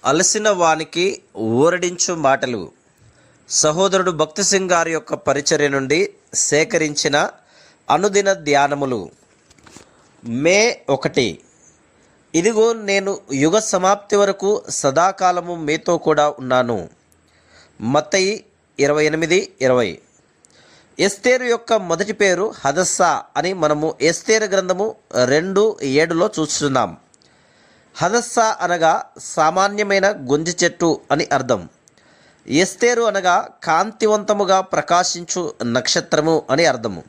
అలసిన వానికి ఊరడించు మాటలు. సహోదరుడు భక్తి సింగ్ గారి యొక్క పరిచర్య నుండి సేకరించిన అనుదిన ధ్యానములు. మే 1. ఇదిగో నేను యుగ సమాప్తి వరకు సదాకాలము మీతో కూడా ఉన్నాను. మత్తయి 28:20. ఎస్తేరు యొక్క మొదటి పేరు హదస్సా అని మనము ఎస్తేరు గ్రంథము 2:7లో చూస్తున్నాం. హదస్సా అనగా సామాన్యమైన గొంజి చెట్టు అని అర్థం. ఎస్తేరు అనగా కాంతివంతముగా ప్రకాశించు నక్షత్రము అని అర్థము.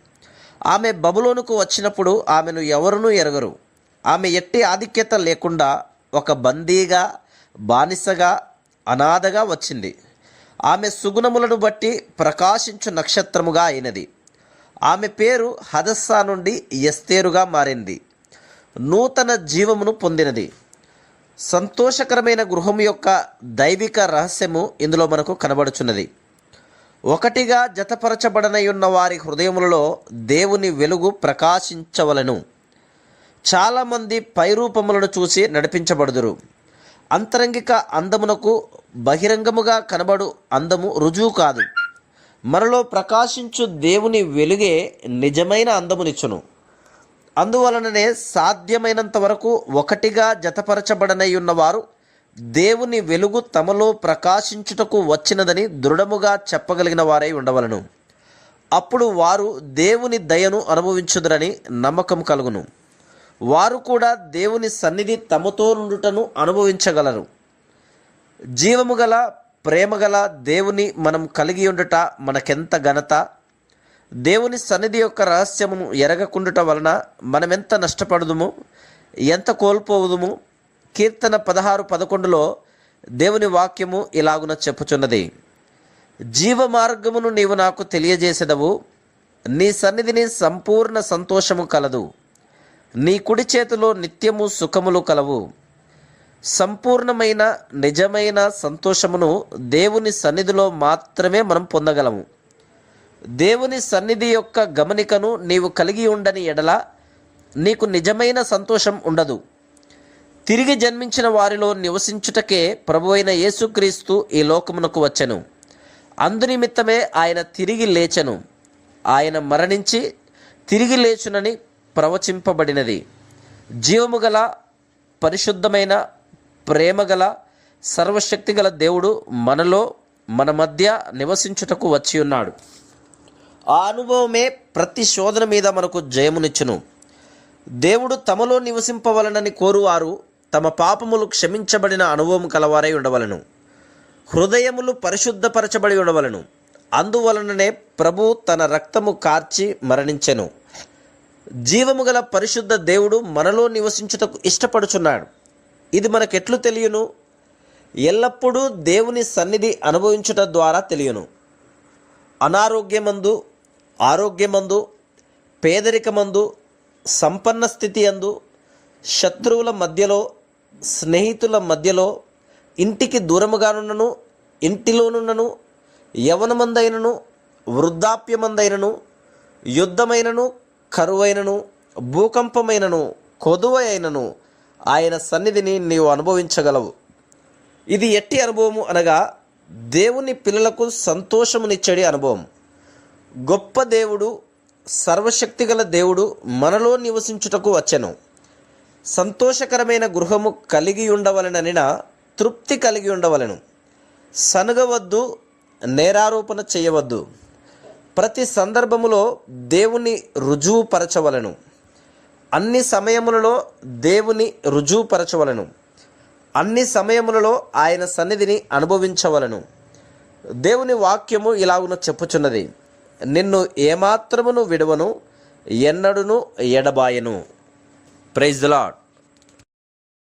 ఆమె బబులోనుకు వచ్చినప్పుడు ఆమెను ఎవరునూ ఎరగరు. ఆమె ఎట్టి ఆధిక్యత లేకుండా ఒక బందీగా, బానిసగా, అనాథగా వచ్చింది. ఆమె సుగుణములను బట్టి ప్రకాశించు నక్షత్రముగా అయినది. ఆమె పేరు హదస్సా నుండి ఎస్తేరుగా మారింది. నూతన జీవమును పొందినది. సంతోషకరమైన గృహం యొక్క దైవిక రహస్యము ఇందులో మనకు కనబడుచున్నది. ఒకటిగా జతపరచబడనయున్న వారి హృదయములలో దేవుని వెలుగు ప్రకాశించవలను. చాలామంది పైరూపములను చూసి నడిపించబడుదురు. అంతరంగిక అందమునకు బహిరంగముగా కనబడు అందము రుజువు కాదు. మనలో ప్రకాశించు దేవుని వెలుగే నిజమైన అందమునిచ్చును. అందువలననే సాధ్యమైనంత వరకు ఒకటిగా జతపరచబడనై ఉన్నవారు దేవుని వెలుగు తమలో ప్రకాశించుటకు వచ్చినదని దృఢముగా చెప్పగలిగిన వారై ఉండవలను. అప్పుడు వారు దేవుని దయను అనుభవించుదురని నమ్మకం కలుగును. వారు కూడా దేవుని సన్నిధి తమతో నుండుటను అనుభవించగలరు. జీవము గల ప్రేమగల దేవుని మనం కలిగి ఉండుట మనకెంత ఘనత! దేవుని సన్నిధి యొక్క రహస్యమును ఎరగకుండుట వలన మనమెంత నష్టపడుదుము, ఎంత కోల్పోవుదుము. కీర్తన 16:11లో దేవుని వాక్యము ఇలాగున చెప్పుచున్నది: జీవ మార్గమును నీవు నాకు తెలియజేసెదవు, నీ సన్నిధిని సంపూర్ణ సంతోషము కలదు, నీ కుడి చేతిలో నిత్యము సుఖములు కలవు. సంపూర్ణమైన నిజమైన సంతోషమును దేవుని సన్నిధిలో మాత్రమే మనం పొందగలము. దేవుని సన్నిధి యొక్క గమనికను నీవు కలిగి ఉండని ఎడల నీకు నిజమైన సంతోషం ఉండదు. తిరిగి జన్మించిన వారిలో నివసించుటకే ప్రభువైన యేసుక్రీస్తు ఈ లోకమునకు వచ్చెను. అందునిమిత్తమే ఆయన తిరిగి లేచెను. ఆయన మరణించి తిరిగి లేచునని ప్రవచింపబడినది. జీవము గల, పరిశుద్ధమైన, ప్రేమగల, సర్వశక్తిగల దేవుడు మనలో, మన మధ్య నివసించుటకు వచ్చి ఉన్నాడు. ఆ అనుభవమే ప్రతి శోధన మీద మనకు జయమునిచ్చును. దేవుడు తమలో నివసింపవలనని కోరువారు తమ పాపములు క్షమించబడిన అనుభవం కలవారై ఉండవలను. హృదయములు పరిశుద్ధపరచబడి ఉండవలను. అందువలననే ప్రభు తన రక్తము కార్చి మరణించెను. జీవము గల పరిశుద్ధ దేవుడు మనలో నివసించుటకు ఇష్టపడుచున్నాడు. ఇది మనకెట్లు తెలియను? ఎల్లప్పుడూ దేవుని సన్నిధి అనుభవించుట ద్వారా తెలియను. అనారోగ్యమందు, ఆరోగ్యమందు, పేదరికమందు, సంపన్న స్థితి అందు, శత్రువుల మధ్యలో, స్నేహితుల మధ్యలో, ఇంటికి దూరముగానున్నను, ఇంటిలోనున్నను, యవనమందైనను, వృద్ధాప్యమందైనను, యుద్ధమైనను, కరువైనను, భూకంపమైనను, కొదువ అయినను ఆయన సన్నిధిని నీవు అనుభవించగలవు. ఇది ఎట్టి అనుభవము అనగా దేవుని పిల్లలకు సంతోషమునిచ్చడి అనుభవం. గొప్ప దేవుడు, సర్వశక్తిగల దేవుడు మనలో నివసించుటకు వచ్చెను. సంతోషకరమైన గృహము కలిగి ఉండవలననిన తృప్తి కలిగి ఉండవలను. సనగవద్దు, నేరారోపణ చేయవద్దు. ప్రతి సందర్భములో దేవుని రుజువుపరచవలను. అన్ని సమయములలో దేవుని రుజువుపరచవలను. అన్ని సమయములలో ఆయన సన్నిధిని అనుభవించవలను. దేవుని వాక్యము ఇలాగున చెప్పుచున్నది: నిన్ను ఏమాత్రమును విడువను, ఎన్నడును ఎడబాయను. Praise the lord.